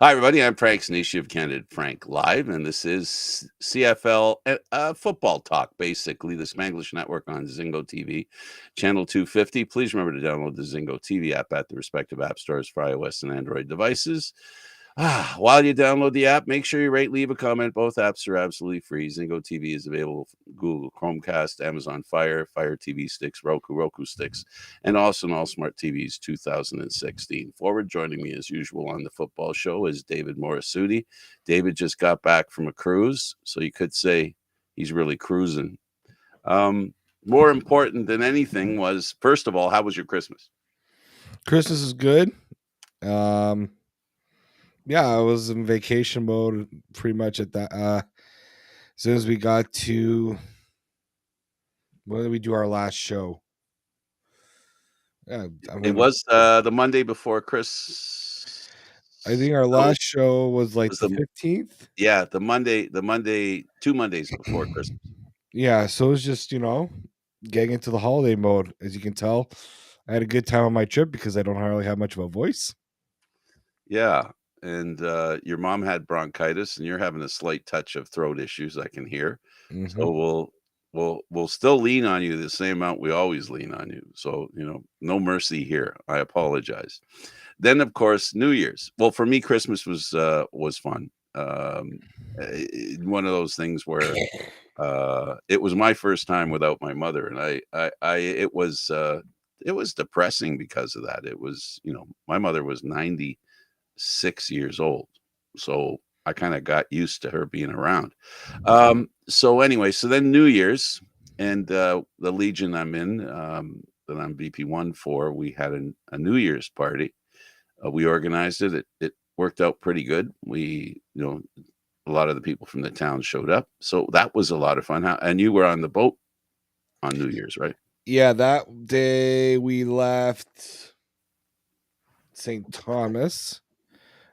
Hi, everybody. I'm Frank Stanisci of Candid Frank Live, and this is CFL football talk, basically, the Spanglish network on Zingo TV, channel 250. Please remember to download the Zingo TV app at the respective app stores for iOS and Android devices. While you download the app, make sure you rate, leave a comment. Both apps are absolutely free. Zingo TV is available from Google Chromecast, Amazon Fire TV sticks, Roku sticks, and also on all smart TVs 2016. Forward joining me as usual on the football show is David Morassutti. David just got back from a cruise, so you could say he's really cruising. More important than anything was, first of all, how was your Christmas? Christmas is good. Yeah, I was in vacation mode pretty much at that. As soon as we got to when did we do our last show? Yeah, It was the Monday before Christmas. I think our last show was like the 15th. Yeah, the Monday, 2 Mondays before Christmas. Yeah, so it was just, getting into the holiday mode. As you can tell, I had a good time on my trip because I don't really have much of a voice. Yeah, and your mom had bronchitis, and you're having a slight touch of throat issues, I can hear. Mm-hmm. So we'll still lean on you the same amount we always lean on you. So, no mercy here. I apologize. Then, of course, New Year's. Well, for me, Christmas was fun. One of those things where it was my first time without my mother, and it was depressing because of that. It was, my mother was 96 years old, so I kind of got used to her being around. So anyway, so then New Year's, and the Legion I'm in, that I'm BP1 for, we had a New Year's party. We organized it. It worked out pretty good. We, a lot of the people from the town showed up, so that was a lot of fun. And you were on the boat on New Year's, right? Yeah, that day we left St. Thomas,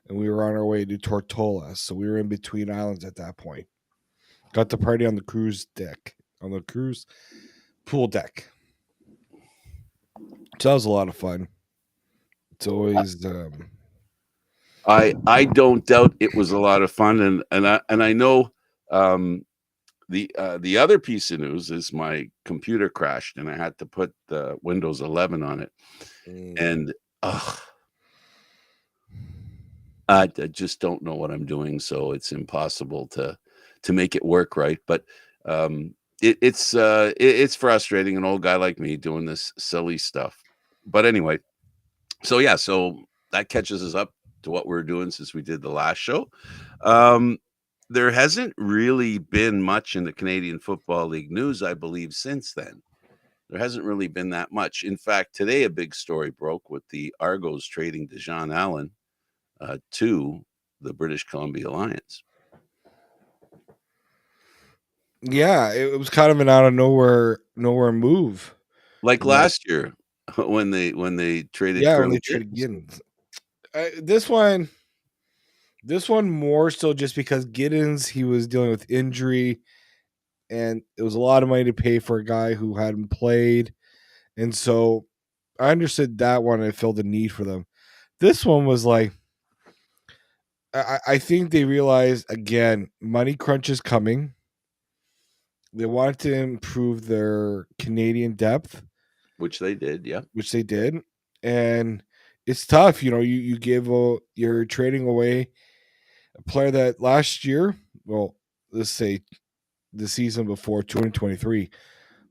and we were on our way to Tortola. So we were in between islands at that point. Got the party on the cruise deck, on the cruise pool deck. So that was a lot of fun. It's always. I don't doubt it was a lot of fun, and I know the other piece of news is my computer crashed, and I had to put the Windows 11 on it, and I just don't know what I'm doing, so it's impossible to make it work right. But it's frustrating, an old guy like me doing this silly stuff. But anyway, so yeah, so that catches us up to what we're doing since we did the last show. There hasn't really been much in the Canadian Football League news, I believe, since then. There hasn't really been that much. In fact, today a big story broke with the Argos trading Dejan Allen to the British Columbia Lions. Yeah, it was kind of an out of nowhere move. Like last year when they traded. Yeah, when they traded Giddens. This one more so just because Giddens, he was dealing with injury, and it was a lot of money to pay for a guy who hadn't played. And so I understood that one. I felt the need for them. This one was like, I think they realized, again, money crunch is coming. They wanted to improve their Canadian depth. Which they did, yeah. Which they did. And it's tough. You're trading away a player that last year, well, let's say the season before 2023,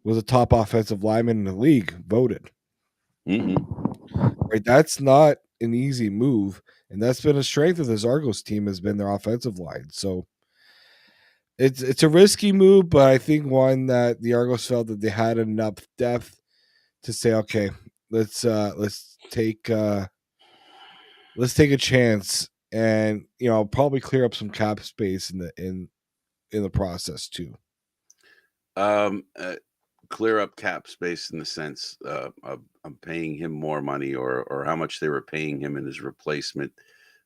was a top offensive lineman in the league, voted. Mm-hmm. Right, that's not an easy move, and that's been a strength of this Argos team, has been their offensive line. So it's a risky move, but I think one that the Argos felt that they had enough depth to say, okay, let's take a chance, and probably clear up some cap space in the process too. Clear up cap space in the sense of paying him more money, or how much they were paying him, and his replacement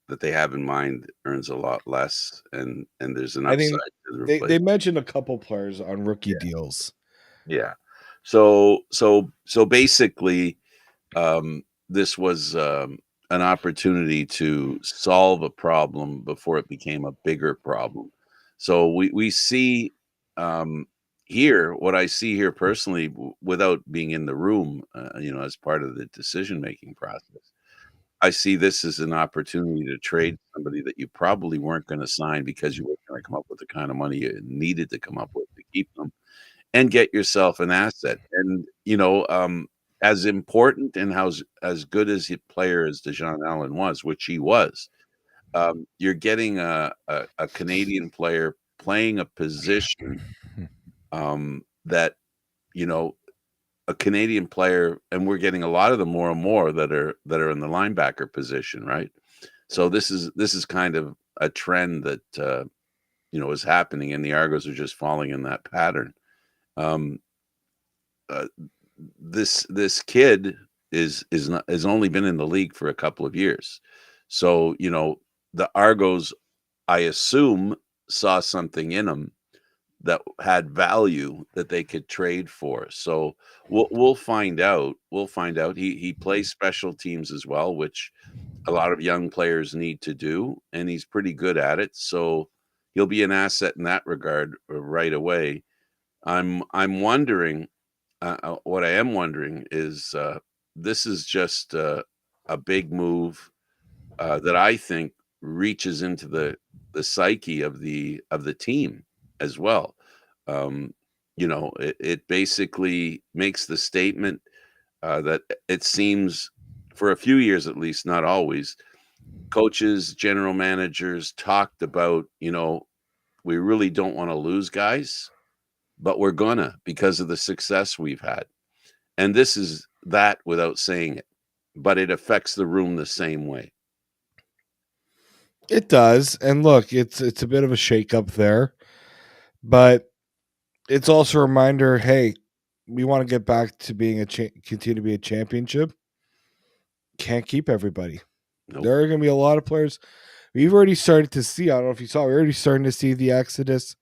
that they have in mind earns a lot less, and there's an upside to the replacement. They mentioned a couple players on rookie deals. Yeah. So basically, this was a an opportunity to solve a problem before it became a bigger problem. So we see here what I see here personally, without being in the room, as part of the decision making process. I see this as an opportunity to trade somebody that you probably weren't going to sign because you weren't going to come up with the kind of money you needed to come up with to keep them, and get yourself an asset. And as important and as good as a player as Dejan Allen was, which he was, you're getting a Canadian player playing a position that you know a Canadian player, and we're getting a lot of them more and more that are in the linebacker position, right? So this is kind of a trend that is happening, and the Argos are just falling in that pattern. Um, uh, this kid is not has only been in the league for a couple of years, so the Argos, I assume, saw something in him that had value that they could trade for. So we'll find out. We'll find out. He plays special teams as well, which a lot of young players need to do, and he's pretty good at it. So he'll be an asset in that regard right away. I'm wondering. What I am wondering is this is just a big move that I think reaches into the psyche of the team as well. Um, it basically makes the statement that it seems, for a few years at least, not always, coaches, general managers talked about, we really don't want to lose guys, but we're gonna because of the success we've had. And this is that without saying it, but it affects the room the same way. It does. And look, it's a bit of a shakeup there, but it's also a reminder, hey, we want to get back to being continue to be a championship. Can't keep everybody. Nope. There are going to be a lot of players. We've already started to see, I don't know if you saw, we're already starting to see the exodus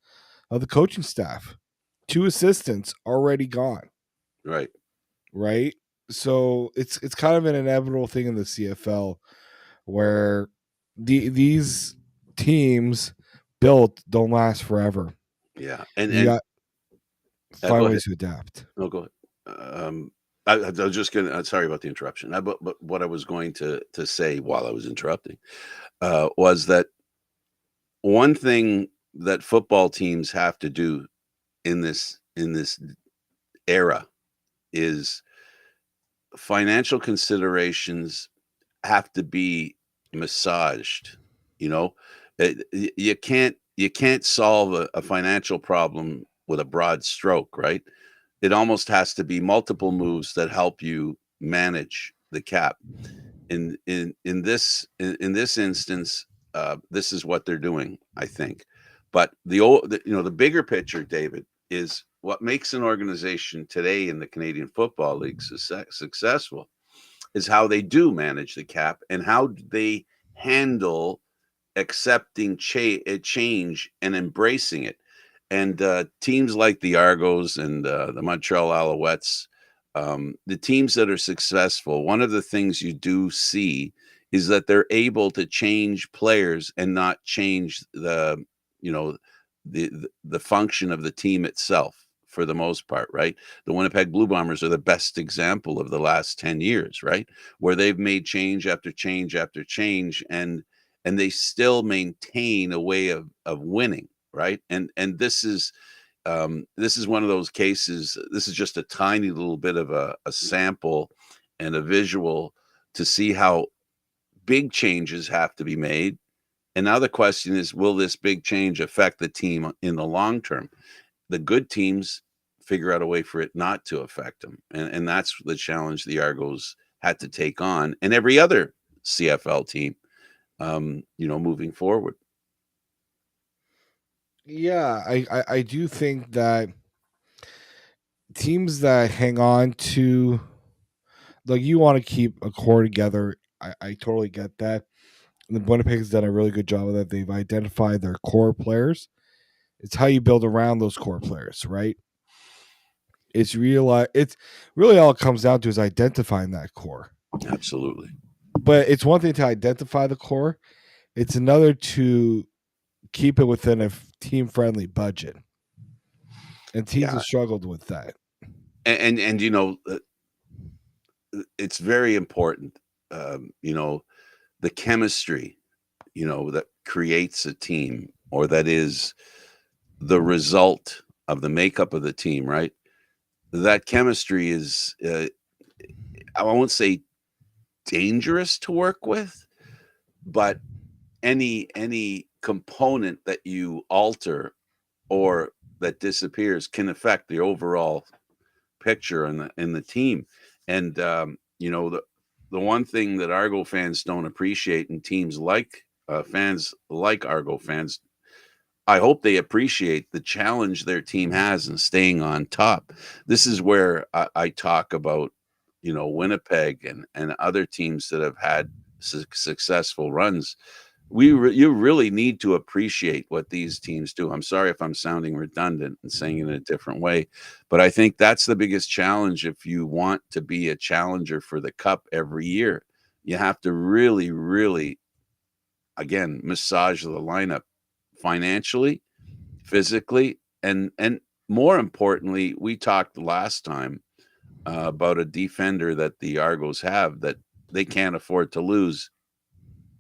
of the coaching staff. 2 assistants already gone. Right. Right? So it's kind of an inevitable thing in the CFL where these teams built don't last forever. Yeah. You got Go find ahead. ways to adapt. No, go ahead. I was just gonna. Sorry about the interruption. But what I was going to say while I was interrupting was that one thing that football teams have to do in this era is financial considerations have to be massaged. You know, you can't solve a financial problem with a broad stroke, right? It almost has to be multiple moves that help you manage the cap. In this instance, this is what they're doing, I think. But the bigger picture, David, is what makes an organization today in the Canadian Football League successful is how they do manage the cap and how they handle accepting change and embracing it. And teams like the Argos and the Montreal Alouettes, the teams that are successful, one of the things you do see is that they're able to change players and not change you know, the function of the team itself for the most part, right? The Winnipeg Blue Bombers are the best example of the last 10 years, right? Where they've made change after change after change, and they still maintain a way of winning, right? And this is one of those cases. This is just a tiny little bit of a sample and a visual to see how big changes have to be made. And now the question is, will this big change affect the team in the long term? The good teams figure out a way for it not to affect them. And that's the challenge the Argos had to take on, and every other CFL team, moving forward. Yeah, I do think that teams that hang on to, like, you want to keep a core together. I totally get that. And the Winnipeg has done a really good job of that. They've identified their core players. It's how you build around those core players, right? It's really all it comes down to is identifying that core. Absolutely. but it's one thing to identify the core. It's another to keep it within a team friendly budget. And teams Yeah, have struggled with that. and it's very important. The chemistry, that creates a team, or that is the result of the makeup of the team, right? That chemistry is, I won't say dangerous to work with, but any component that you alter or that disappears can affect the overall picture in the team. And the one thing that Argo fans don't appreciate, and teams like fans like Argo fans, I hope they appreciate the challenge their team has in staying on top. This is where I talk about, Winnipeg and other teams that have had successful runs. You really need to appreciate what these teams do. I'm sorry if I'm sounding redundant and saying it in a different way, but I think that's the biggest challenge if you want to be a challenger for the cup every year. You have to really, really, again, massage the lineup financially, physically, and more importantly, we talked last time about a defender that the Argos have that they can't afford to lose,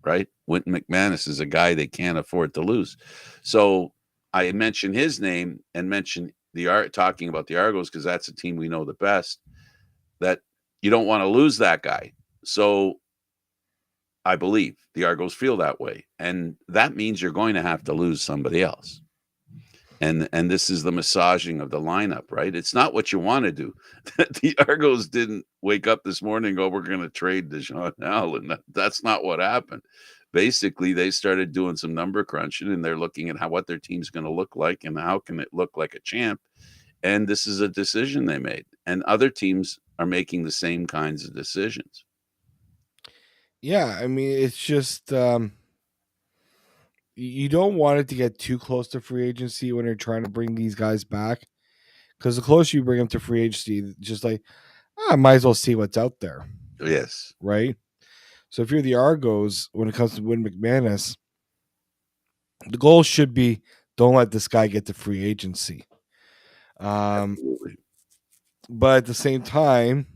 right? Wynton McManus is a guy they can't afford to lose. So I mentioned his name and mentioned talking about the Argos because that's a team we know the best, that you don't want to lose that guy. So I believe the Argos feel that way. And that means you're going to have to lose somebody else. And this is the massaging of the lineup, right? It's not what you want to do. The Argos didn't wake up this morning and go, we're going to trade Deshaun Allen. That's not what happened. Basically, they started doing some number crunching, and they're looking at what their team's going to look like and how can it look like a champ. And this is a decision they made. And other teams are making the same kinds of decisions. Yeah, I mean, it's just you don't want it to get too close to free agency when you're trying to bring these guys back, because the closer you bring them to free agency, just like I might as well see what's out there, Yes, right? So if you're the Argos, when it comes to Win McManus, the goal should be don't let this guy get to free agency. absolutely. But at the same time,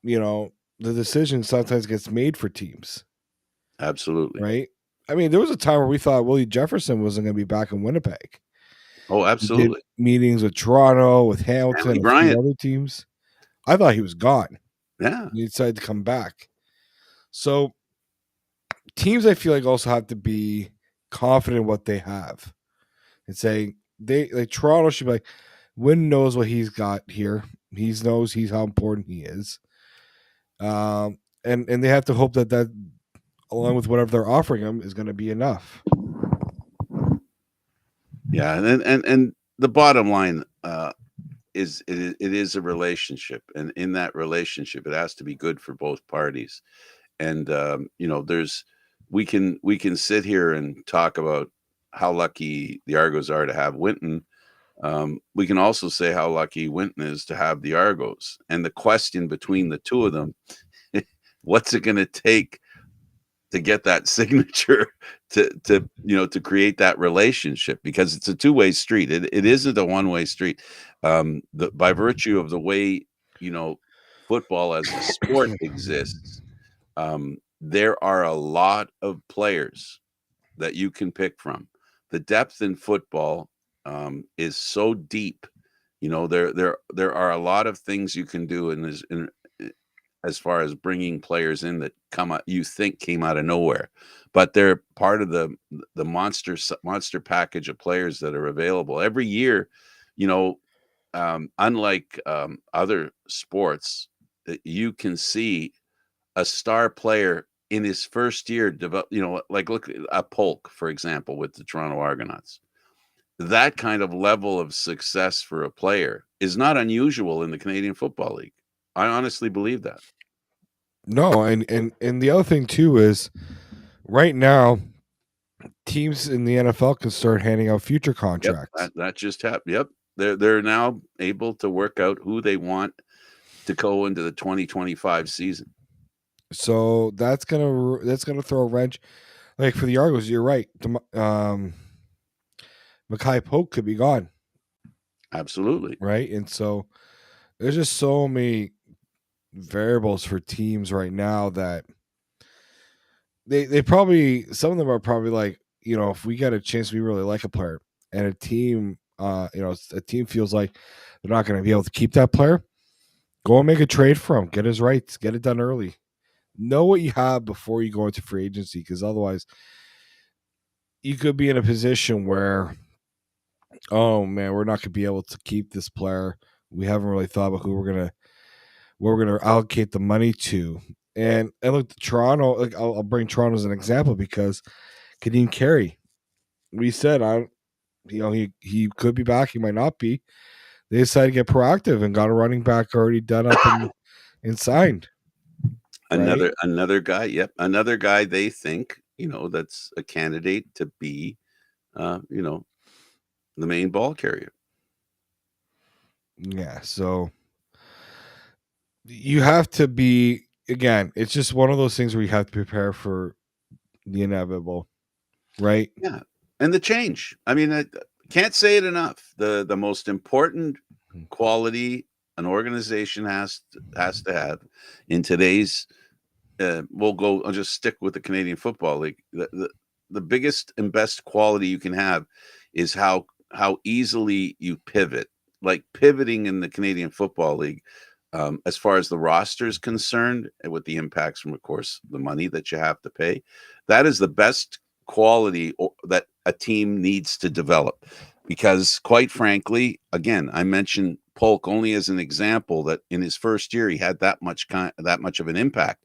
the decision sometimes gets made for teams, Absolutely. right? I mean, there was a time where we thought Willie Jefferson wasn't going to be back in Winnipeg. Oh, He did absolutely. meetings with Toronto, with Stanley Hamilton, a few Bryant. other teams. I thought he was gone. Yeah. He decided to come back. So teams, I feel like, also have to be confident in what they have and say Toronto should be like, Wynn knows what he's got here. He knows how important he is. And they have to hope that along with whatever they're offering him is going to be enough. Yeah, and the bottom line is it is a relationship, and in that relationship, it has to be good for both parties. And we can sit here and talk about how lucky the Argos are to have Winton. We can also say how lucky Winton is to have the Argos. And the question between the two of them, what's it going to take to get that signature to create that relationship, because it's a two-way street. It isn't a one-way street. By virtue of the way football as a sport exists, there are a lot of players that you can pick from. The depth in football is so deep. There are a lot of things you can do in as far as bringing players in that you think came out of nowhere, but they're part of the monster package of players that are available every year. Unlike other sports, that you can see a star player in his first year develop. Like look at a Polk, for example, with the Toronto Argonauts. That kind of level of success for a player is not unusual in the Canadian Football League. I honestly believe that. No, and the other thing too is right now teams in the NFL can start handing out future Yep, contracts. that just happened. Yep, they're now able to work out who they want to go into the 2025 season. So that's gonna throw a wrench. Like for the Argos, you're right. Mackay Polk could be gone, Absolutely. right? And so there's just so many variables for teams right now that they probably, some of them are probably like, if we get a chance, we really like a player, and a team, a team feels like they're not going to be able to keep that player. Go and make a trade for him, get his rights, get it done early. Know what you have before you go into free agency, because otherwise, you could be in a position where, oh man, we're not going to be able to keep this player. We haven't really thought about where we're gonna allocate the money to. And look, Toronto. Like I'll bring Toronto as an example because Kadeem Carey. We said he could be back. He might not be. They decided to get proactive and got a running back already done up and signed. Right? Another guy. Yep, another guy they think that's a candidate to be, the main ball carrier. Yeah. So you have to be, again. It's just one of those things where you have to prepare for the inevitable. Right? Yeah, and the change. I mean, I can't say it enough. The most important quality an organization has to have in today's. I'll just stick with the Canadian Football League. The biggest and best quality you can have is how easily you pivot. Like pivoting in the Canadian Football League, as far as the roster is concerned, and with the impacts from, of course, the money that you have to pay, that is the best quality that a team needs to develop. Because, quite frankly, again, I mentioned Polk only as an example that in his first year he had that much of an impact.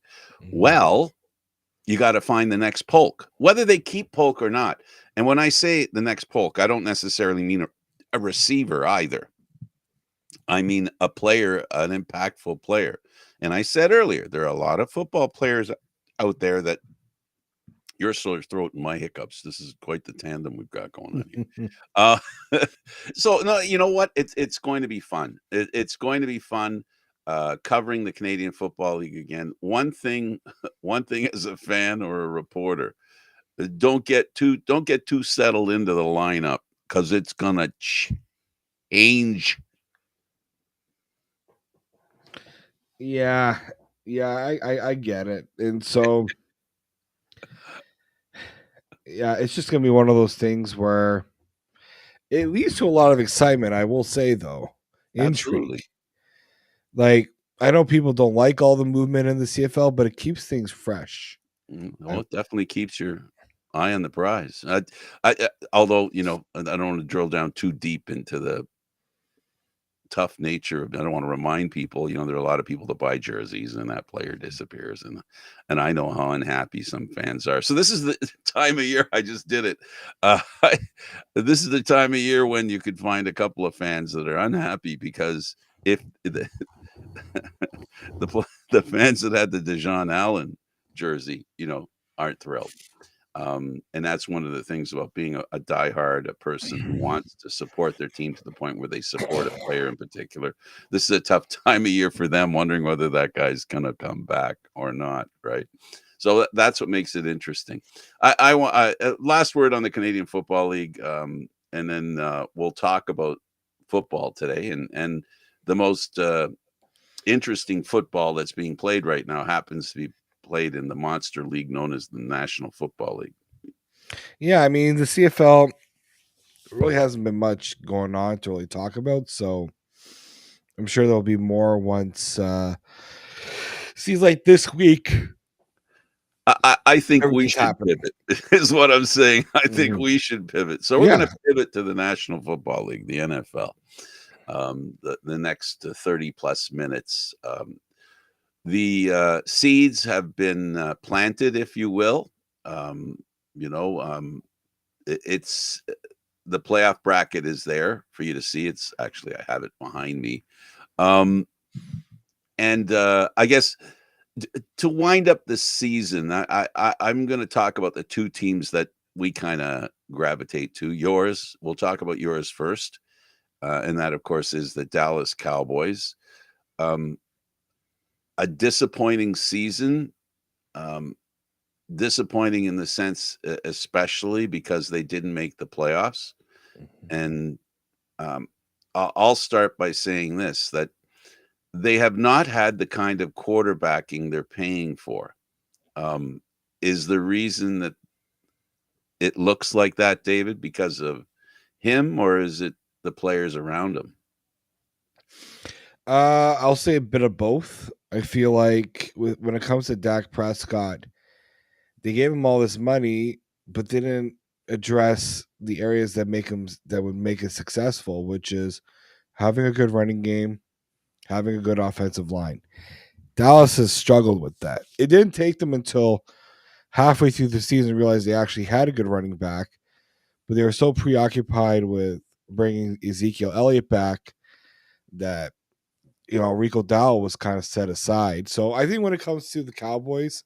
Well, you got to find the next Polk, whether they keep Polk or not. And when I say the next Polk, I don't necessarily mean a receiver either. I mean a player, an impactful player. And I said earlier, there are a lot of football players out there that your sore throat and my hiccups. This is quite the tandem we've got going on here. Uh, so no, you know what? It's going to be fun. It's going to be fun covering the Canadian Football League again. One thing, one thing as a fan or a reporter, don't get too settled into the lineup because it's gonna change. Yeah, I get it, and so yeah, it's just gonna be one of those things where it leads to a lot of excitement. I will say though, intrigue. Absolutely. Like I know people don't like all the movement in the CFL, but it keeps things fresh. Well, it definitely keeps your eye on the prize. Although I don't want to drill down too deep into the tough nature of. I don't want to remind people. There are a lot of people that buy jerseys and that player disappears, and I know how unhappy some fans are. So this is the time of year. I just did it. Uh, this is the time of year when you could find a couple of fans that are unhappy because if the fans that had the Dejan Allen jersey, aren't thrilled. And that's one of the things about being a diehard, a person who wants to support their team to the point where they support a player in particular. This is a tough time of year for them, wondering whether that guy's going to come back or not. Right. So that's what makes it interesting. I want last word on the Canadian Football League, and then we'll talk about football today. And the most interesting football that's being played right now happens to be played in the monster league known as the National Football League. Yeah, I mean the CFL really hasn't been much going on to really talk about, so I'm sure there'll be more once. Seems like this week I think we everything's should happening. pivot, is what I'm saying. I think Mhm. we should pivot. So we're going Yeah, to pivot to the National Football League, the NFL. The next 30 plus minutes. The seeds have been planted, if you will. You know, it's the playoff bracket is there for you to see. It's actually, I have it behind me. Um, and I guess to wind up the season, I'm going to talk about the two teams that we kind of gravitate to. Yours, we'll talk about yours first, and that, of course, is the Dallas Cowboys. Um, a disappointing season disappointing in the sense, especially because they didn't make the playoffs. And I'll start by saying this, that they have not had the kind of quarterbacking they're paying for. Is the reason that it looks like that, David, because of him, or is it the players around him? I'll say a bit of both. I feel like when it comes to Dak Prescott, they gave him all this money, but they didn't address the areas that would make it successful, which is having a good running game, having a good offensive line. Dallas has struggled with that. It didn't take them until halfway through the season to realize they actually had a good running back, but they were so preoccupied with bringing Ezekiel Elliott back that Rico Dowell was kind of set aside. So I think when it comes to the Cowboys,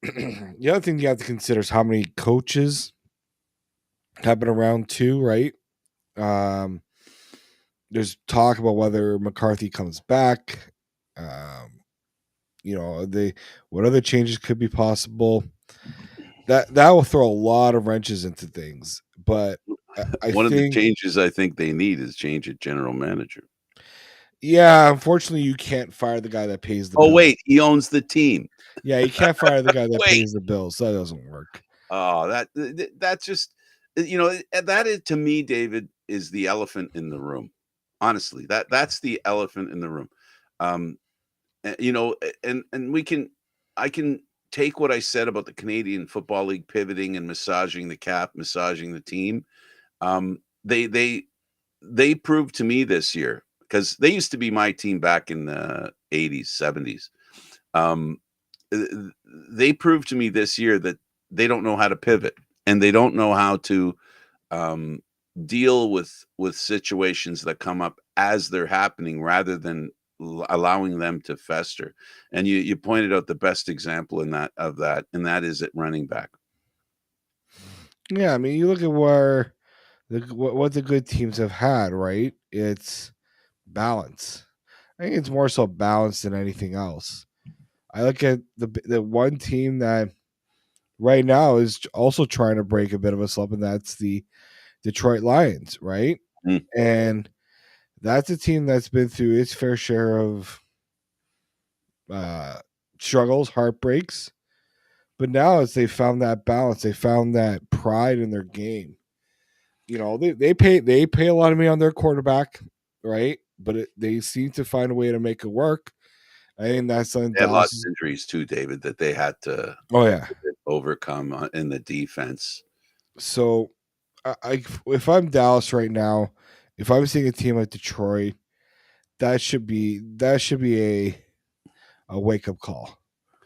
the other thing you have to consider is how many coaches have been around too, right? Um, there's talk about whether McCarthy comes back. What other changes could be possible? That will throw a lot of wrenches into things. But I One of the think, changes I think they need is change at general manager. yeah, unfortunately, you can't fire the guy that pays the Oh, bill. wait, he owns the team. Yeah, you can't fire the guy that Wait. pays the bills. So that doesn't work. Oh, that's just, that is, to me, David, is the elephant in the room. Honestly, that's the elephant in the room. Um, and I can take what I said about the Canadian Football League pivoting and massaging the cap, massaging the team. Um, they proved to me this year, because they used to be my team back in the 80s, 70s. Um, they proved to me this year that they don't know how to pivot, and they don't know how to um, deal with situations that come up as they're happening, rather than allowing them to fester. And you pointed out the best example in that, and that is at running back. Yeah, I mean, you look at where what the good teams have had, right? It's balance. I think it's more so balance than anything else. I look at the one team that right now is also trying to break a bit of a slump, and that's the Detroit Lions, right? Mm. And that's a team that's been through its fair share of uh, struggles, heartbreaks. But now, as they found that balance, they found that pride in their game. They pay a lot of money on their quarterback, right? But they seem to find a way to make it work. I think that's something They had lots Dallas. of injuries too, David, that they had to Oh yeah. overcome in the defense. So, if I'm Dallas right now, if I'm seeing a team like Detroit, that should be a wake up call,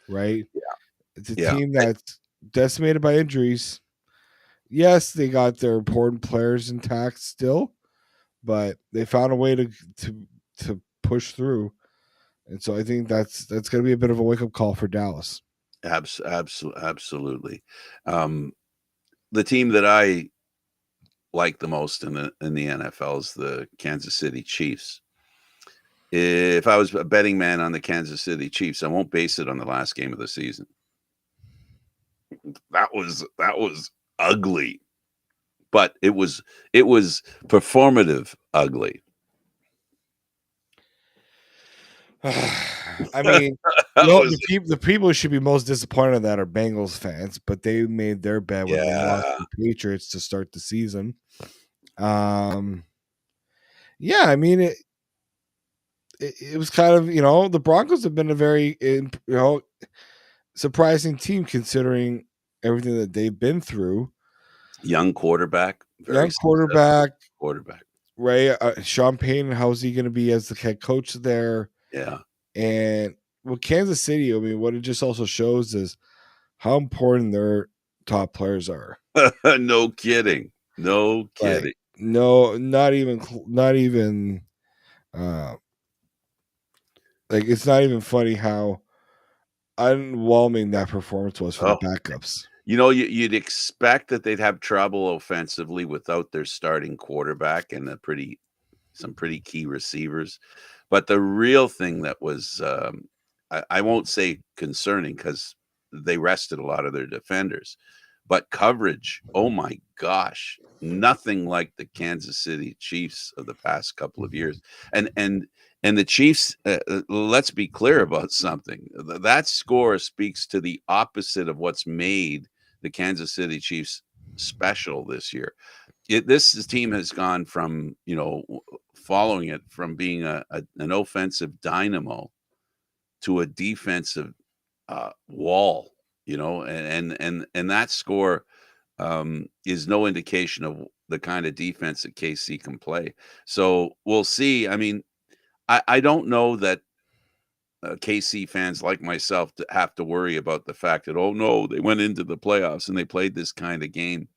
right? It's a Yeah. team that's decimated by injuries. Yes, they got their important players intact still, but they found a way to push through. And so I think that's going to be a bit of a wake up call for Dallas. Absolutely. The team that I like the most in the NFL is the Kansas City Chiefs. If I was a betting man on the Kansas City Chiefs, I won't base it on the last game of the season. That was ugly, but it was performative ugly. I mean, That was, the people who should be most disappointed in that are Bengals fans, but they made their bet when they lost yeah. to the Patriots to start the season. Um, yeah, I mean it was kind of the Broncos have been a very surprising team considering everything that they've been through. Young quarterback, very Young successful quarterback, quarterback. Ray Sean Payton. How's he going to be as the head coach there? Yeah. And with Kansas City, I mean, what it just also shows is how important their top players are. No kidding. No Like, kidding. no, not even. Uh, like it's not even funny how underwhelming that performance was for the Oh, backups. you'd expect that they'd have trouble offensively without their starting quarterback and some pretty key receivers. But the real thing that was, I won't say concerning, because they rested a lot of their defenders. But coverage, oh my gosh, nothing like the Kansas City Chiefs of the past couple of years. And the Chiefs, let's be clear about something. That score speaks to the opposite of what's made the Kansas City Chiefs special this year. This team has gone from, following it from being an offensive dynamo to a defensive wall, and that score is no indication of the kind of defense that KC can play. So we'll see. I mean, I don't know that KC fans like myself have to worry about the fact that, oh no, they went into the playoffs and they played this kind of game.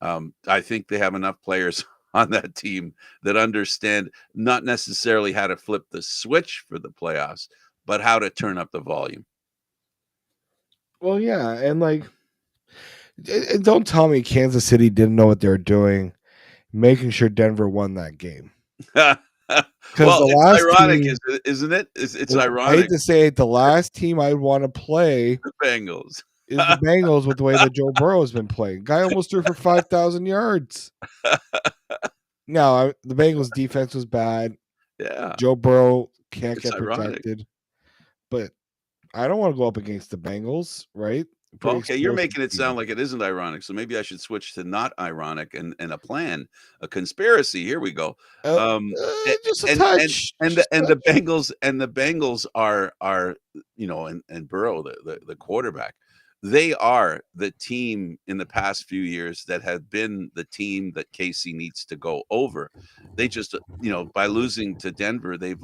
I think they have enough players on that team that understand not necessarily how to flip the switch for the playoffs, but how to turn up the volume. Well, yeah, and don't tell me Kansas City didn't know what they were doing, making sure Denver won that game. Well, the it's last ironic, team, isn't it? It's I hate ironic. to say it, the last team I'd want to play The Bengals. is the Bengals with the way that Joe Burrow has been playing. Guy almost threw for 5,000 yards. No, the Bengals defense was bad. Yeah. Joe Burrow can't It's get ironic. protected. But I don't want to go up against the Bengals, right? Okay, you're making it sound like it isn't ironic, so maybe I should switch to not ironic and a plan, a conspiracy. Here we go. Just a and touch. the Bengals are and Burrow, the quarterback, they are the team in the past few years that have been the team that KC needs to go over. They just by losing to Denver, they've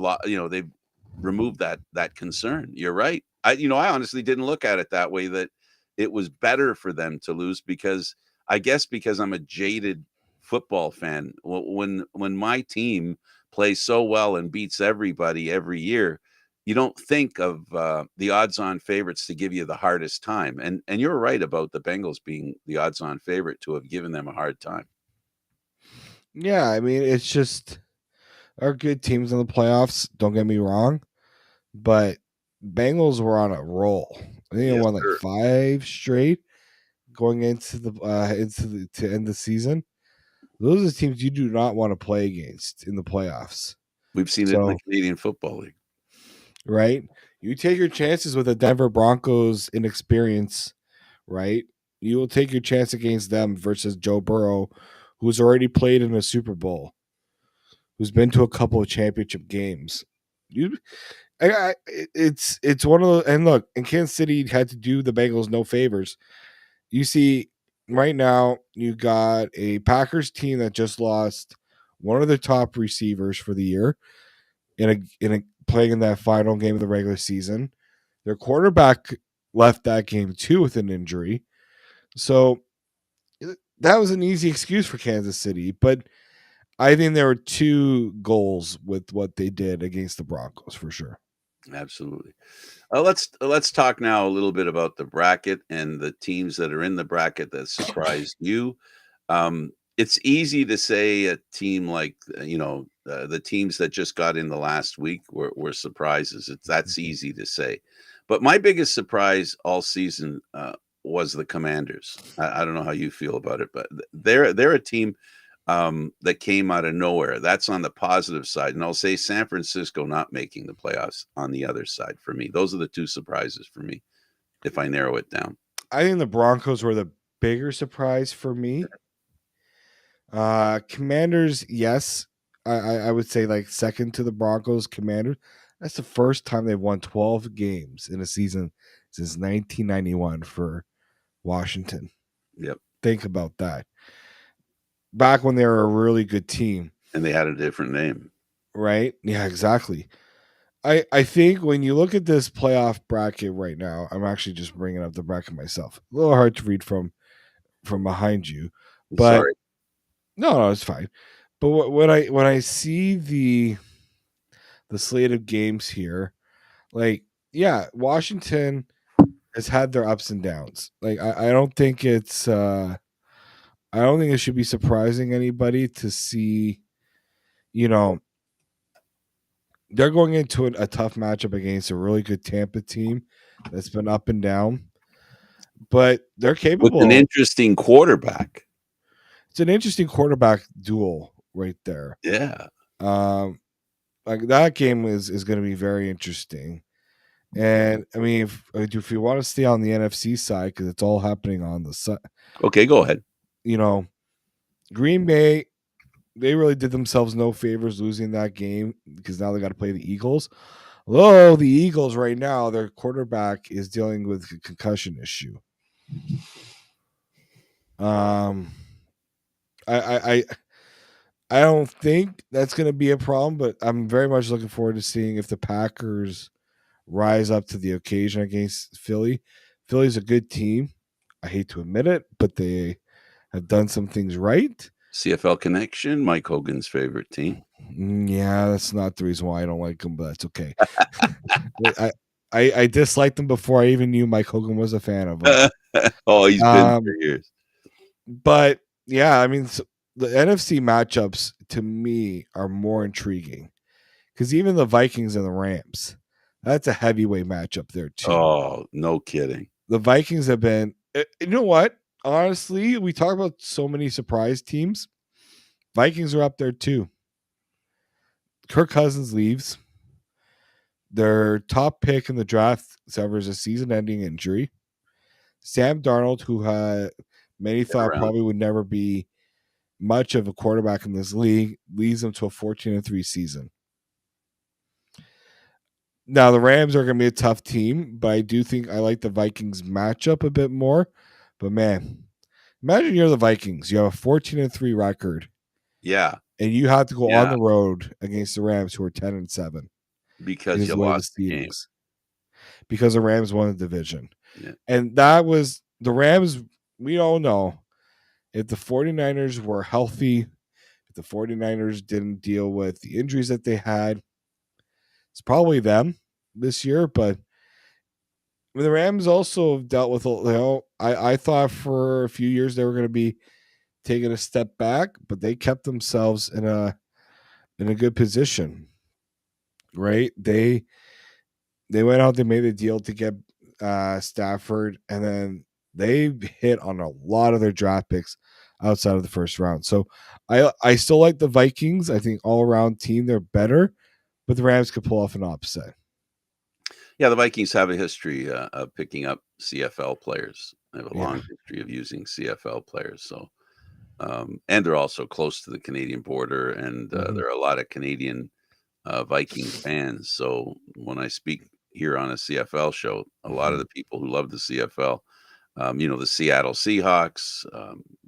they've removed that concern. You're right. I honestly didn't look at it that way, that it was better for them to lose, because I'm a jaded football fan. When my team plays so well and beats everybody every year, you don't think of the odds-on favorites to give you the hardest time. And you're right about the Bengals being the odds-on favorite to have given them a hard time. Yeah, I mean, it's just our good teams in the playoffs. Don't get me wrong, but Bengals were on a roll. I think they won 5 straight going into to end the season. Those are the teams you do not want to play against in the playoffs. We've seen it in the Canadian Football League, right? You take your chances with the Denver Broncos inexperience, right? You will take your chance against them versus Joe Burrow, who's already played in a Super Bowl, who's been to a couple of championship games. It's one of those. And look, and Kansas City had to do the Bengals no favors. You see, right now you got a Packers team that just lost one of their top receivers for the year in a playing in that final game of the regular season. Their quarterback left that game too with an injury. So that was an easy excuse for Kansas City, but I think there were 2 goals with what they did against the Broncos for sure. Absolutely. Let's talk now a little bit about the bracket and the teams that are in the bracket that surprised you. It's easy to say a team like the teams that just got in the last week were surprises. That's easy to say, but my biggest surprise all season was the Commanders. I don't know how you feel about it, but they're a team that came out of nowhere. That's on the positive side. And I'll say San Francisco not making the playoffs on the other side for me. Those are the 2 surprises for me, if I narrow it down. I think the Broncos were the bigger surprise for me. Commanders, yes. I would say second to the Broncos. Commanders, that's the first time they've won 12 games in a season since 1991 for Washington. Yep. Think about that. Back when they were a really good team. And they had a different name. Right? Yeah, exactly. I think when you look at this playoff bracket right now, I'm actually just bringing up the bracket myself. A little hard to read from behind you. But sorry. No, it's fine. But when I see the slate of games here, Washington has had their ups and downs. I don't think it's I don't think it should be surprising anybody to see, they're going into a tough matchup against a really good Tampa team that's been up and down. but they're with an capable. interesting quarterback. It's an interesting quarterback duel right there. Yeah. Like that game is going to be very interesting. And I mean, if you want to stay on the NFC side, because it's all happening on the side, Okay, go ahead. you know, Green Bay, they really did themselves no favors losing that game because now they got to play the Eagles. Although the Eagles right now, their quarterback is dealing with a concussion issue. Um, I don't think that's going to be a problem, but I'm very much looking forward to seeing if the Packers rise up to the occasion against Philly. Philly's a good team. I hate to admit it, but they have done some things right. CFL connection, Mike Hogan's favorite team. Yeah, that's not the reason why I don't like them, but that's okay. I disliked them before I even knew Mike Hogan was a fan of them. Oh, he's been for years. But yeah, I mean, the NFC matchups to me are more intriguing because even the Vikings and the Rams, that's a heavyweight matchup there too. Oh, no kidding. The Vikings have been, you know what? Honestly, we talk about so many surprise teams. Vikings are up there too. Kirk Cousins leaves. Their top pick in the draft suffers a season-ending injury. Sam Darnold, who many thought probably would never be much of a quarterback in this league, leads them to a 14-3 season. Now the Rams are going to be a tough team, but I do think I like the Vikings matchup a bit more. But man, imagine you're the Vikings. You have a 14-3 record. Yeah. And you have to go on the road against the Rams, who are 10-7. Because you lost the game. Because the Rams won the division. Yeah. And that was the Rams. We all know if the 49ers were healthy, if the 49ers didn't deal with the injuries that they had, it's probably them this year. But I mean, the Rams also dealt with, I thought for a few years they were going to be taking a step back, but they kept themselves in a good position. Right? They went out, they made a deal to get Stafford, and then they hit on a lot of their draft picks outside of the first round. So I still like the Vikings. I think all around team they're better, but the Rams could pull off an upset. Yeah, the Vikings have a history of picking up CFL players. They have a long history of using CFL players. So, and they're also close to the Canadian border, and there are a lot of Canadian Viking fans. So when I speak here on a CFL show, a lot of the people who love the CFL, the Seattle Seahawks,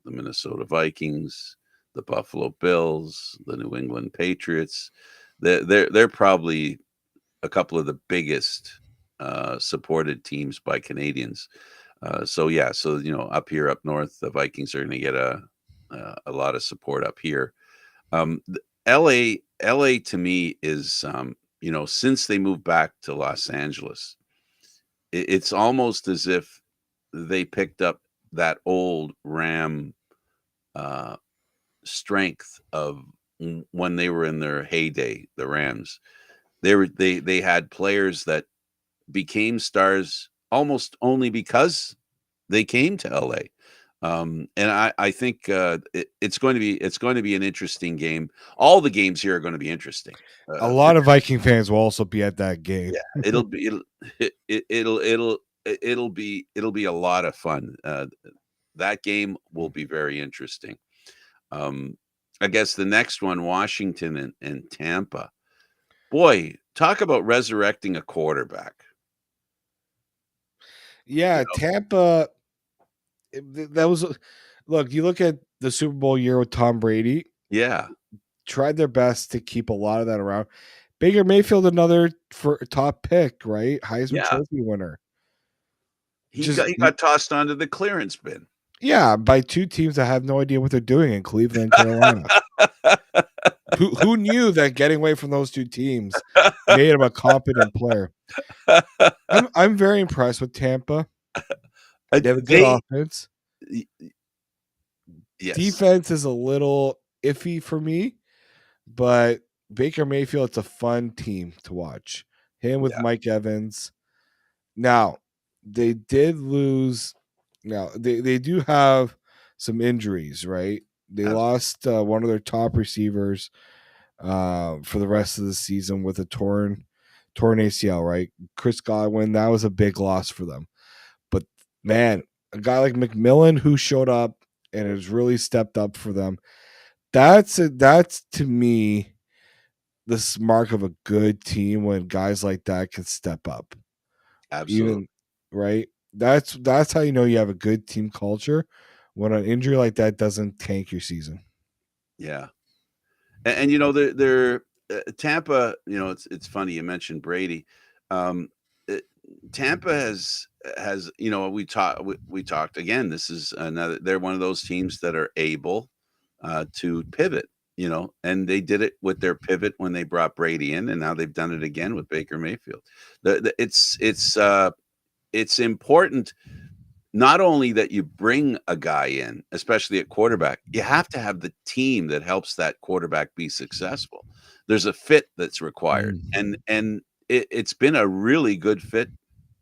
the Minnesota Vikings, the Buffalo Bills, the New England Patriots, they're probably a couple of the biggest supported teams by Canadians. So up here up north, the Vikings are going to get a lot of support up here. LA to me is since they moved back to Los Angeles, it's almost as if they picked up that old Ram strength of when they were in their heyday, the Rams. They had players that became stars almost only because they came to LA. And I think it's going to be an interesting game. All the games here are going to be interesting. A lot of Viking fans will also be at that game. Yeah, it'll be a lot of fun. That game will be very interesting. I guess the next one, Washington and Tampa. Boy, talk about resurrecting a quarterback. Yeah, Tampa. That was look. You look at the Super Bowl year with Tom Brady. Yeah, tried their best to keep a lot of that around. Baker Mayfield, another for top pick, right? Heisman Trophy winner. He got tossed onto the clearance bin. Yeah, by two teams that have no idea what they're doing in Cleveland and Carolina. Who knew that getting away from those two teams made him a competent player? I'm very impressed with Tampa. They have a good offense. Yes. Defense is a little iffy for me, but Baker Mayfield, it's a fun team to watch. Him with Mike Evans. Now, they did lose Now they do have some injuries, right? They Absolutely. lost one of their top receivers for the rest of the season with a torn ACL, right? Chris Godwin, that was a big loss for them. But man, a guy like McMillan who showed up and has really stepped up for them. That's to me the mark of a good team when guys like that can step up. Absolutely. Even right? That's how you know you have a good team culture when an injury like that doesn't tank your season. Yeah. And you know, they're Tampa, you know, it's funny you mentioned Brady. Um, it, Tampa has you know we talked again. This is another. They're one of those teams that are able to pivot. You know, and they did it with their pivot when they brought Brady in, and now they've done it again with Baker Mayfield. It's important not only that you bring a guy in, especially at quarterback, you have to have the team that helps that quarterback be successful. There's a fit that's required, Mm. and it's been a really good fit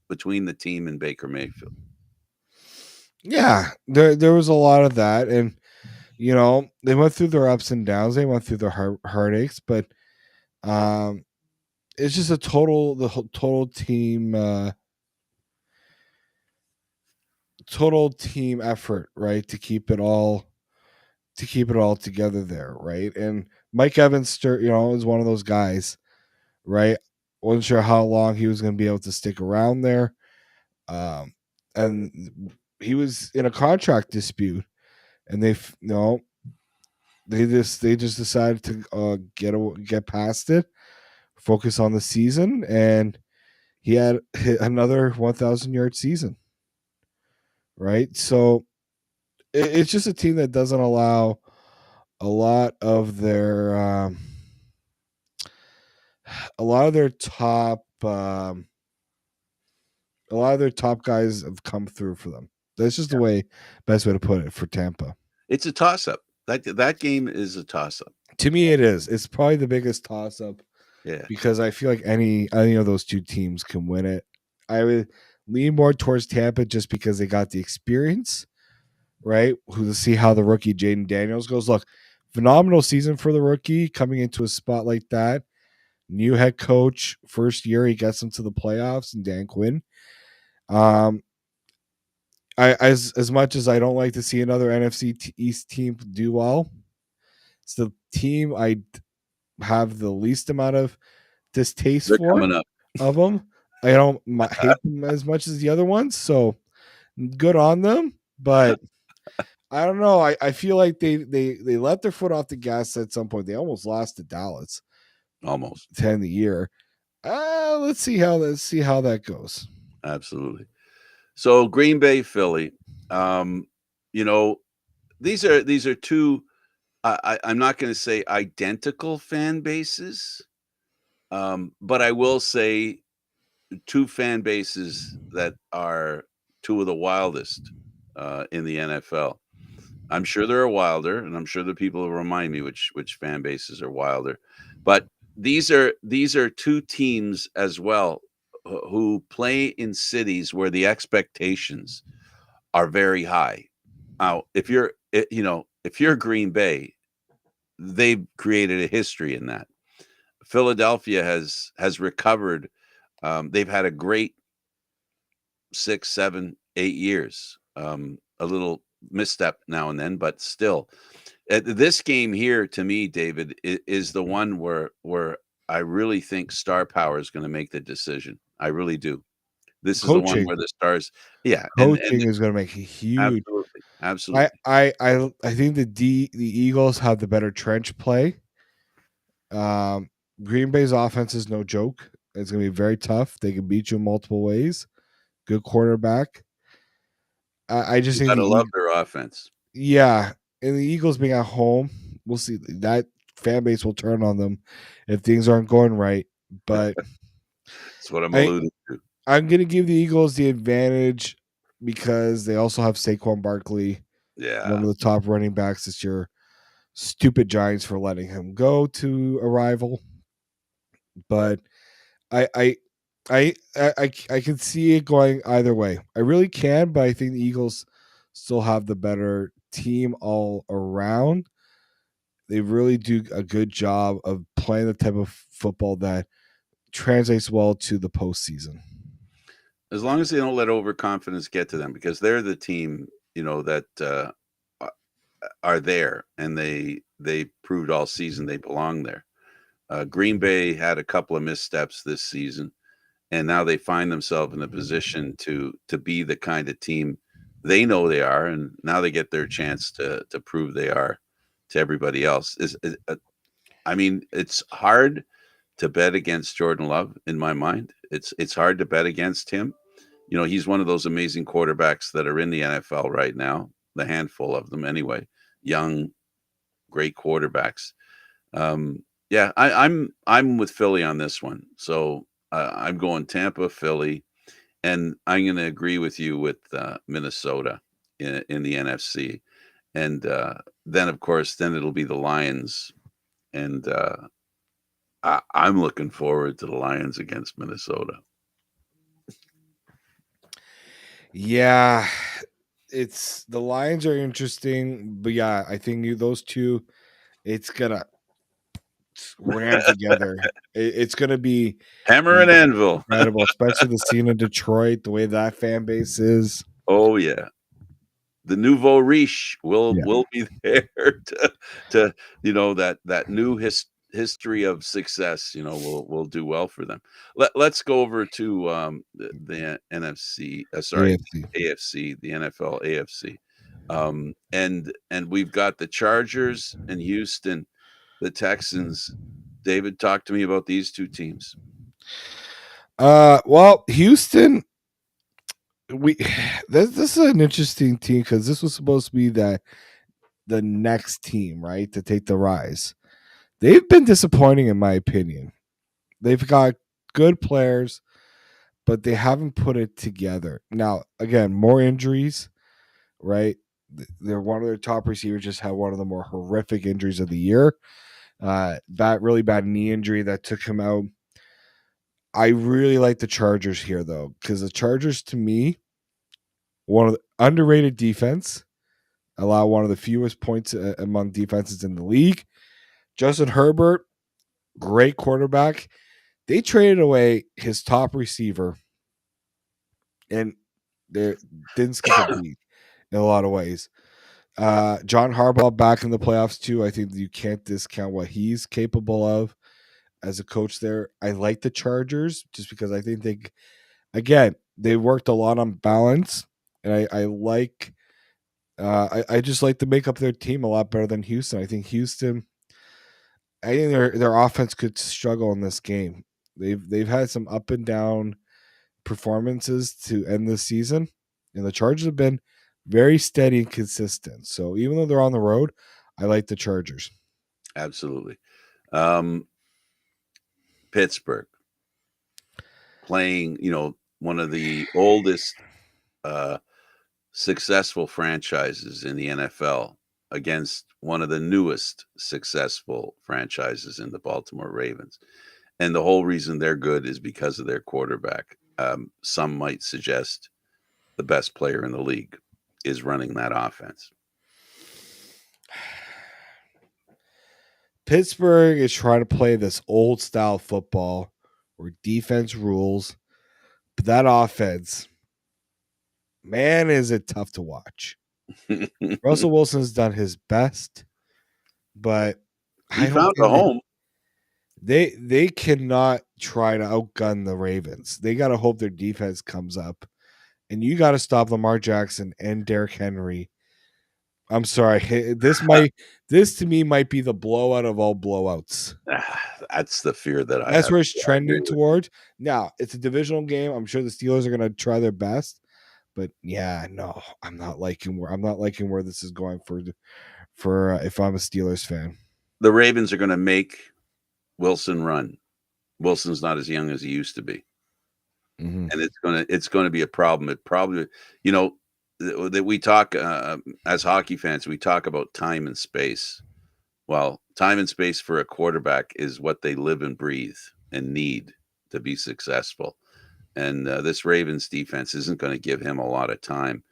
between the team and Baker Mayfield. Yeah, there was a lot of that, and you know they went through their ups and downs. They went through their heartaches, but um, it's just the whole total team effort, right? To keep it all together there, right? And Mike Evans, you know, is one of those guys, right? Wasn't sure how long he was going to be able to stick around there, and he was in a contract dispute, and you know they just decided to get past it, focus on the season, and he had hit another 1,000-yard season, right? So it's just a team that doesn't allow a lot of their a lot of their top a lot of their top guys have come through for them. That's just the way best way to put it for Tampa. It's a toss up. That game is a toss up. To me, it is. It's probably the biggest toss up Yeah, because I feel like any of those two teams can win it. I would lean more towards Tampa just because they got the experience, right? Who to see how the rookie Jaden Daniels goes. Look, phenomenal season for the rookie coming into a spot like that. New head coach, first year he gets them to the playoffs, and Dan Quinn. Um, I as much as I don't like to see another NFC East team do well, it's the team I have the least amount of distaste they're for coming up of them. I don't hate them as much as the other ones, so good on them. But I don't know. I feel like they let their foot off the gas at some point. They almost lost to Dallas almost. to end the year. Let's see how that goes. Absolutely. So Green Bay, Philly. Um, you know, these are two. I'm not going to say identical fan bases, but I will say two fan bases that are two of the wildest in the NFL. I'm sure there are wilder, and I'm sure the people will remind me which fan bases are wilder. But these are two teams as well who play in cities where the expectations are very high. Now, if you're Green Bay, they've created a history in that. Philadelphia has recovered. They've had a great 6, 7, 8 years. A little misstep now and then, but still, this game here to me, David, is the one where I really think star power is going to make the decision. I really do. This is the one Coaching, where the stars, yeah, and coaching is going to make a huge. absolutely, absolutely. I think the Eagles have the better trench play. Um, Green Bay's offense is no joke. It's going to be very tough. They can beat you in multiple ways. Good quarterback. I just You think got to love their offense. yeah, and the Eagles being at home, we'll see that fan base will turn on them if things aren't going right. But That's what I'm I alluding to. I'm gonna give the Eagles the advantage because they also have Saquon Barkley, one Yeah, of the top running backs this year. Stupid Giants for letting him go to a rival, but I I I can see it going either way. I really can, but I think the Eagles still have the better team all around. They really do a good job of playing the type of football that translates well to the postseason. As long as they don't let overconfidence get to them, because they're the team, that are there, and they proved all season they belong there. Green Bay had a couple of missteps this season, and now they find themselves in a position to be the kind of team they know they are, and now they get their chance to prove they are to everybody else. I mean, it's hard to bet against Jordan Love in my mind. It's hard to bet against him. He's one of those amazing quarterbacks that are in the NFL right now, the handful of them anyway, young, great quarterbacks. Yeah, I'm with Philly on this one. So I'm going Tampa, Philly, and I'm going to agree with you with Minnesota in the NFC, and then of course it'll be the Lions, and I'm looking forward to the Lions against Minnesota. Yeah, it's the Lions are interesting, but yeah, I think those two, it's gonna ram together. It's gonna be Hammer and anvil. incredible, especially the scene in Detroit, the way that fan base is. Oh yeah, the nouveau riche will be there to that new history of success. Will do well for them. Let's go over to the NFC. Sorry, AFC. AFC, the NFL AFC, and we've got the Chargers and Houston, the Texans. David, talk to me about these two teams. Well, Houston, we this is an interesting team because this was supposed to be the next team, right, to take the rise. They've been disappointing, in my opinion. They've got good players, but they haven't put it together. Now, again, more injuries, right? They're one of their top receivers just had one of the more horrific injuries of the year. Really bad knee injury that took him out. I really like the Chargers here, though, because the Chargers, to me, one of the underrated defense, allow one of the fewest points among defenses in the league. Justin Herbert, great quarterback. They traded away his top receiver, and they didn't skip a beat in a lot of ways. John Harbaugh back in the playoffs too. I think you can't discount what he's capable of as a coach there. I like the Chargers just because I think they worked a lot on balance, and I like I just like to make up their team a lot better than Houston. I think their offense could struggle in this game. They've had some up and down performances to end this season, and the Chargers have been very steady and consistent. So even though they're on the road, I like the Chargers. Absolutely. Pittsburgh playing, one of the oldest successful franchises in the NFL against one of the newest successful franchises in the Baltimore Ravens. And the whole reason they're good is because of their quarterback. Some might suggest the best player in the league is running that offense. Pittsburgh is trying to play this old style football where defense rules, but that offense, man, is it tough to watch. Russell Wilson's done his best, but he found a home. They cannot try to outgun the Ravens. They got to hope their defense comes up, and you got to stop Lamar Jackson and Derrick Henry. I'm sorry. This to me might be the blowout of all blowouts. That's the fear that I have. That's where it's trending towards. Now, it's a divisional game. I'm sure the Steelers are going to try their best, but yeah, no, I'm not liking where this is going for if I'm a Steelers fan. The Ravens are going to make Wilson run. Wilson's not as young as he used to be, and it's going to be a problem. It probably, that we talk as hockey fans, we talk about time and space. Well, time and space for a quarterback is what they live and breathe and need to be successful. And this Ravens defense isn't going to give him a lot of time.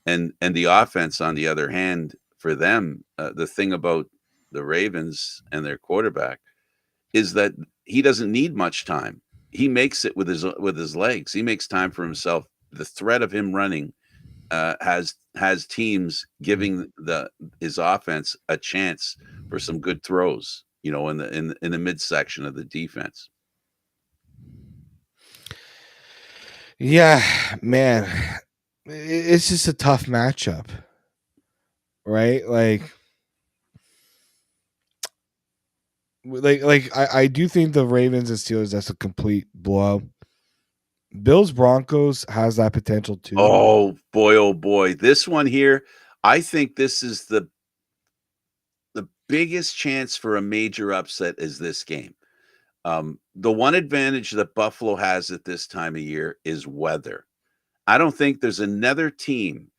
And the offense, on the other hand, for them, the thing about the Ravens and their quarterback is that he doesn't need much time. He makes it with his legs. He makes time for himself. The threat of him running has teams giving his offense a chance for some good throws, in the midsection of the defense. Yeah, man, it's just a tough matchup, right? I do think the Ravens and Steelers, that's a complete blowout. Bills Broncos has that potential too. Oh boy, this one here, I think this is the biggest chance for a major upset is this game. The one advantage that Buffalo has at this time of year is weather. I don't think there's another team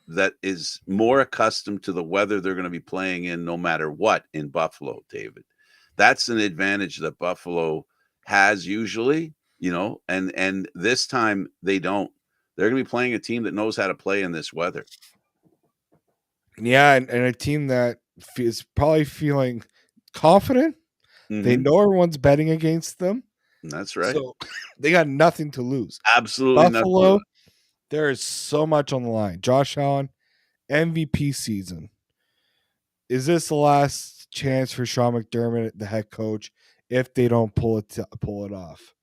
that is more accustomed to the weather they're going to be playing in no matter what in Buffalo, David. That's an advantage that Buffalo has usually, and this time they don't. They're going to be playing a team that knows how to play in this weather. Yeah, and a team that is probably feeling confident. They know everyone's betting against them. That's right. So they got nothing to lose. Absolutely Buffalo, nothing. there is so much on the line. Josh Allen, MVP season. Is this the last chance for Sean McDermott, the head coach, if they don't pull it off?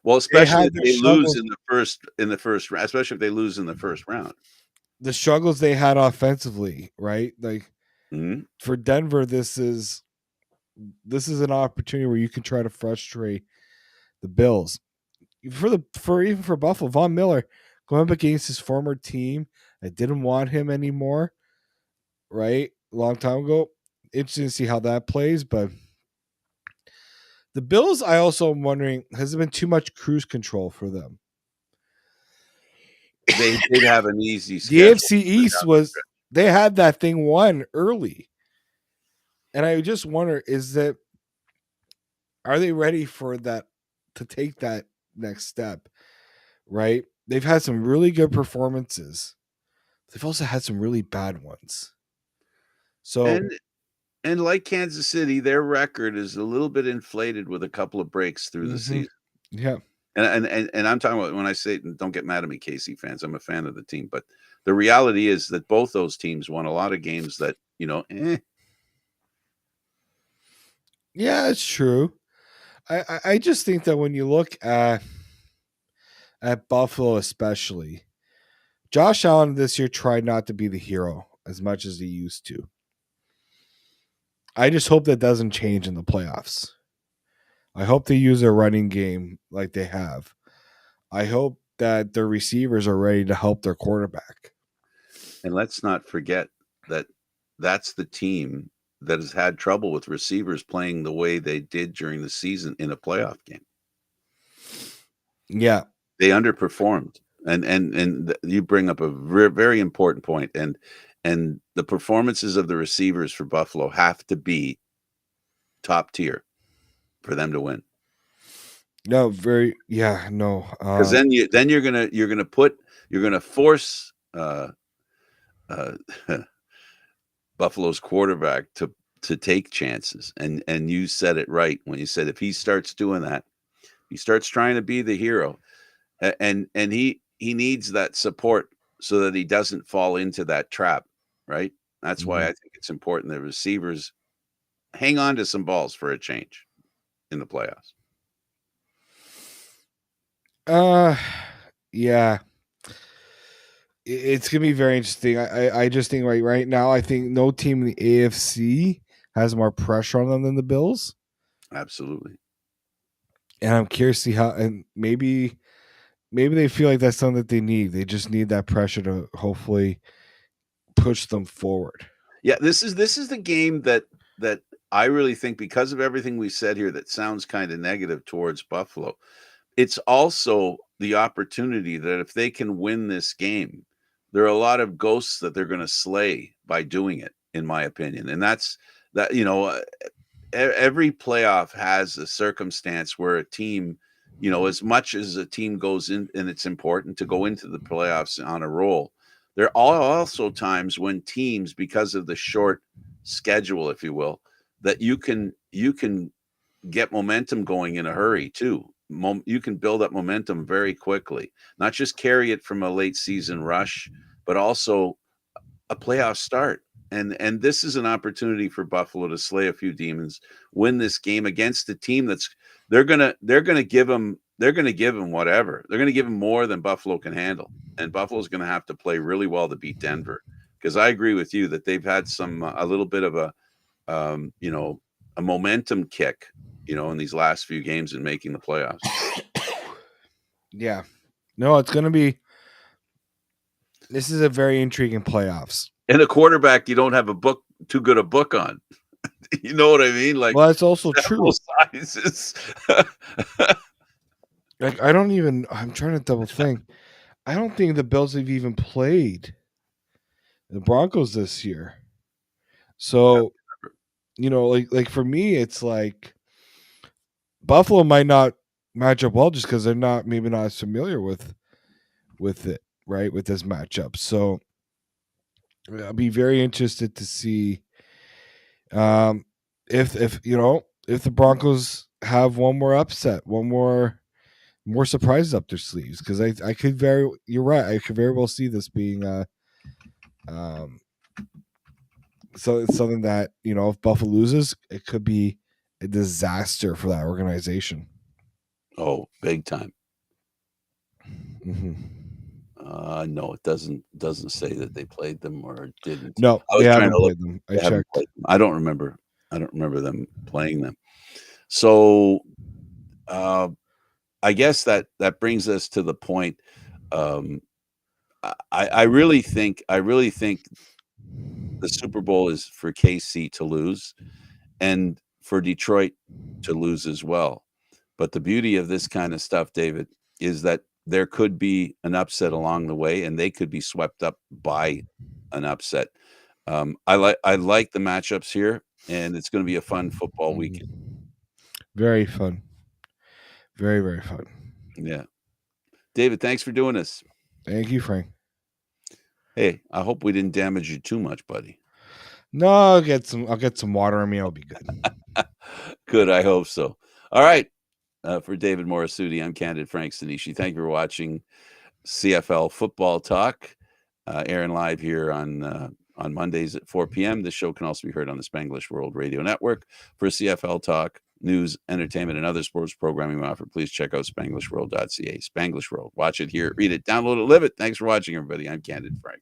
Well, especially if they lose struggles. in the first round, especially if they lose in the first round. The struggles they had offensively, right? Like Mhm. for Denver, this is an opportunity where you can try to frustrate the Bills. Even for Buffalo, Von Miller going up against his former team that didn't want him anymore, right? A long time ago. Interesting to see how that plays, but the Bills, I also am wondering, has there been too much cruise control for them? They did have an easy The schedule. AFC East they had that thing won early. And I just wonder, are they ready for that, to take that next step? Right? They've had some really good performances. They've also had some really bad ones. So And like Kansas City, their record is a little bit inflated with a couple of breaks through the season. Yeah. And I'm talking about, when I say, don't get mad at me, KC fans, I'm a fan of the team, but the reality is that both those teams won a lot of games that, Yeah, it's true. I just think that when you look at Buffalo, especially, Josh Allen this year tried not to be the hero as much as he used to. I just hope that doesn't change in the playoffs. I hope they use their running game like they have. I hope that their receivers are ready to help their quarterback. And let's not forget that that's the team that has had trouble with receivers playing the way they did during the season in a playoff game. Yeah. They underperformed. And you bring up a very important point. And the performances of the receivers for Buffalo have to be top tier for them to win. No, no. Because then you're gonna force Buffalo's quarterback to take chances. And you said it right when you said if he starts doing that, he starts trying to be the hero, and he needs that support so that he doesn't fall into that trap, right? That's why I think it's important that receivers hang on to some balls for a change in the playoffs. Yeah. It's gonna be very interesting. I just think right now, I think no team in the AFC has more pressure on them than the Bills. Absolutely. And I'm curious to see how, and maybe they feel like that's something that they need. They just need that pressure to hopefully push them forward. Yeah, this is the game that I really think, because of everything we said here that sounds kind of negative towards Buffalo, it's also the opportunity that if they can win this game, there are a lot of ghosts that they're going to slay by doing it, in my opinion. And that's that, every playoff has a circumstance where a team, as much as a team goes in, and it's important to go into the playoffs on a roll, there are also times when teams, because of the short schedule, if you will, that you can get momentum going in a hurry too. You can build up momentum very quickly, not just carry it from a late season rush, but also a playoff start. And this is an opportunity for Buffalo to slay a few demons, win this game against a team that's they're gonna give them whatever. They're gonna give them more than Buffalo can handle, and Buffalo's gonna have to play really well to beat Denver. Because I agree with you that they've had some a little bit of a a momentum kick, in these last few games in making the playoffs. Yeah. No, it's going to be. This is a very intriguing playoffs. And a quarterback you don't have too good a book on. You know what I mean? Like, well, that's also true. Sizes. Like, I'm trying to double think. I don't think the Bills have even played the Broncos this year. So, like for me, it's like Buffalo might not match up well just because they're maybe not as familiar with it, right? With this matchup. So I'll be very interested to see if the Broncos have one more upset, one more surprises up their sleeves, because I could you're right, I could very well see this being so it's something that if Buffalo loses, it could be a disaster for that organization. Oh, big time. Mm-hmm. No, it doesn't say that they played them or didn't. No, they haven't played them. I checked. I don't remember them playing them. So, I guess that brings us to the point. I really think the Super Bowl is for KC to lose, and for Detroit to lose as well. But the beauty of this kind of stuff, David, is that there could be an upset along the way, and they could be swept up by an upset. I like the matchups here, and it's going to be a fun football weekend. Very fun. Very, very fun. Yeah. David, thanks for doing this. Thank you, Frank. Hey, I hope we didn't damage you too much, buddy. No, I'll get some water on me. I'll be good. Good, I hope so. All right. For David Morassutti, I'm Candid Frank Stanisci. Thank you for watching CFL Football Talk, airing live here on Mondays at 4 p.m. This show can also be heard on the Spanglish World Radio Network. For CFL Talk, news, entertainment, and other sports programming we offer, please check out SpanglishWorld.ca. Spanglish World. Watch it, hear it, read it, download it, live it. Thanks for watching, everybody. I'm Candid Frank.